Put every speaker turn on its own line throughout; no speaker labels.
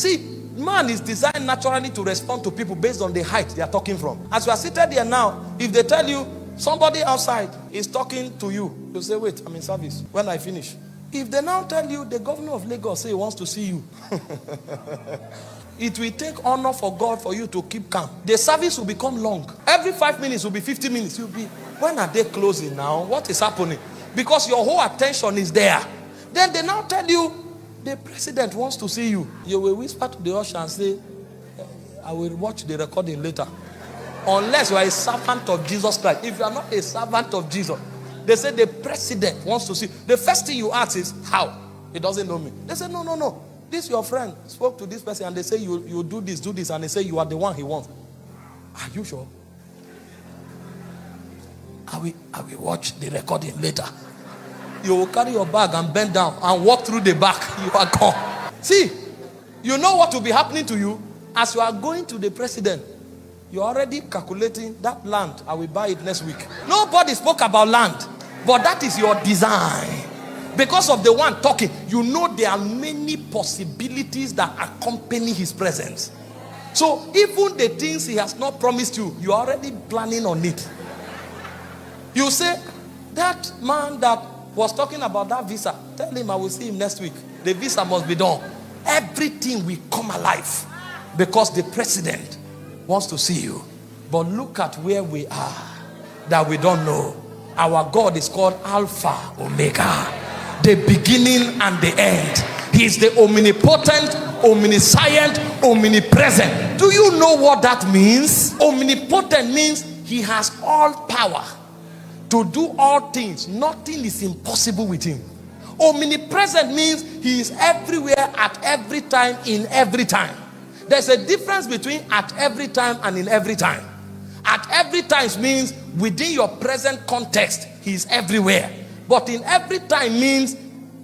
See, man is designed naturally to respond to people based on the height they are talking from. As you are seated here now, if they tell you somebody outside is talking to you, you say, wait, I'm in service. When I finish. If they now tell you the governor of Lagos say he wants to see you, it will take honor for God for you to keep calm. The service will become long. Every 5 minutes will be 50 minutes. You'll be, when are they closing now? What is happening? Because your whole attention is there. Then they now tell you, the president wants to see you. You will whisper to the usher and say, I will watch the recording later. Unless you are a servant of Jesus Christ. If you are not a servant of Jesus, they say the president wants to see. The first thing you ask is, how? He doesn't know me. They say, no. This your friend spoke to this person and they say you do this, and they say you are the one he wants. Are you sure? I will watch the recording later. You will carry your bag and bend down and walk through the back. You are gone. See, you know what will be happening to you as you are going to the president. You're already calculating that land. I will buy it next week. Nobody spoke about land, but that is your design. Because of the one talking, you know there are many possibilities that accompany his presence. So even the things he has not promised you, you're already planning on it. You say, that man that was talking about that visa, tell him I will see him next week. The visa must be done. Everything will come alive because the president wants to see you. But look at where we are that we don't know. Our God is called Alpha, Omega, the beginning and the end. He is the omnipotent, omniscient, omnipresent. Do you know what that means? Omnipotent means he has all power to do all things. Nothing is impossible with him. Omnipresent means he is everywhere at every time, in every time. There's a difference between at every time and in every time. At every time means within your present context, he is everywhere. But in every time means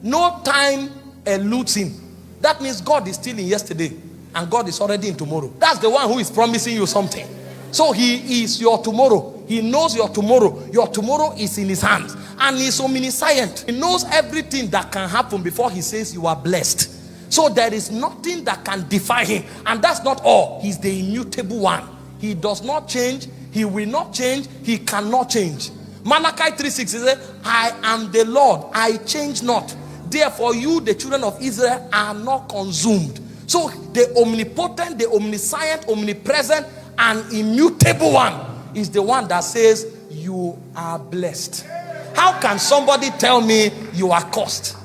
no time eludes him. That means God is still in yesterday and God is already in tomorrow. That's the one who is promising you something. So he is your tomorrow. He knows your tomorrow. Your tomorrow is in his hands. And he's omniscient. He knows everything that can happen before he says you are blessed. So there is nothing that can defy him. And that's not all. He's the immutable one. He does not change. He will not change. He cannot change. Malachi 3:6 says, I am the Lord. I change not. Therefore you, the children of Israel, are not consumed. So the omnipotent, the omniscient, omnipresent, and immutable one is the one that says you are blessed. How can somebody tell me you are cursed?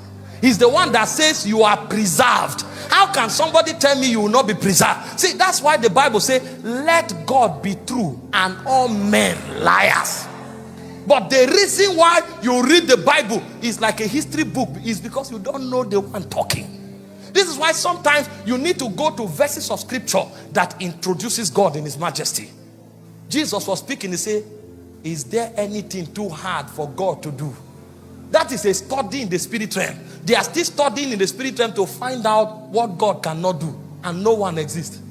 He's the one that says you are preserved. How can somebody tell me you will not be preserved? See, that's why the Bible says, let God be true and all men liars. But the reason why you read the Bible is like a history book is because you don't know the one talking. This is why sometimes you need to go to verses of scripture that introduces God in his majesty. Jesus was speaking, he said, is there anything too hard for God to do? That is a study in the spirit realm. They are still studying in the spirit realm to find out what God cannot do, and no one exists.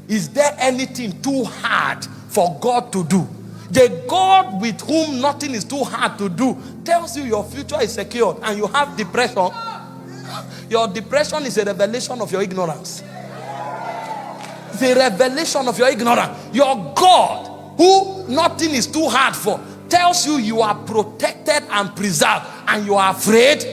Is there anything too hard for God to do? The God with whom nothing is too hard to do tells you your future is secured and you have depression. Your depression is a revelation of your ignorance. It's a revelation of your ignorance. Your God, who nothing is too hard for, tells you you are protected and preserved, and you are afraid.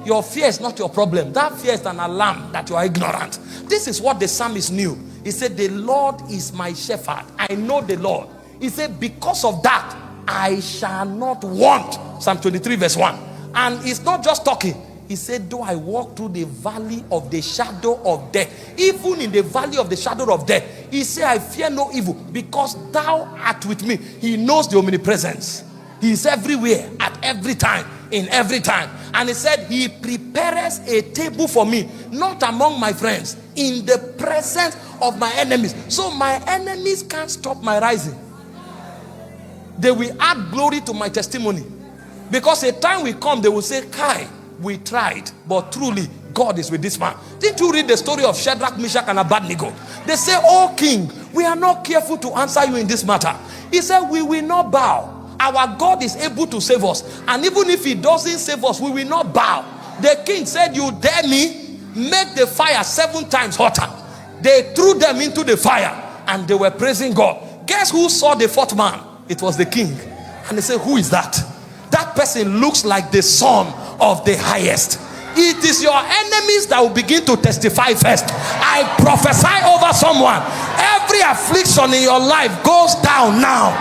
Your fear is not your problem. That fear is an alarm that you are ignorant. This is what the psalmist knew. He said, the Lord is my shepherd. I know the Lord. He said, because of that, I shall not want. Psalm 23 verse 1. And it's not just talking. He said, though I walk through the valley of the shadow of death, even in the valley of the shadow of death, he said, I fear no evil, because thou art with me. He knows the omnipresence. He is everywhere, at every time, in every time. And he said, he prepares a table for me, not among my friends, in the presence of my enemies. So my enemies can't stop my rising. They will add glory to my testimony. Because a time will come, they will say, Kai, we tried, but truly God is with this man. Didn't you read the story of Shadrach, Meshach, and Abednego? They say, oh king, we are not careful to answer you in this matter. He said, we will not bow. Our God is able to save us. And even if he doesn't save us, we will not bow. The king said, you dare me? Make the fire 7 times hotter. They threw them into the fire and they were praising God. Guess who saw the fourth man? It was the king. And they said, who is that? That person looks like the son of the highest. It is your enemies that will begin to testify first. I prophesy over someone. Every affliction in your life goes down now.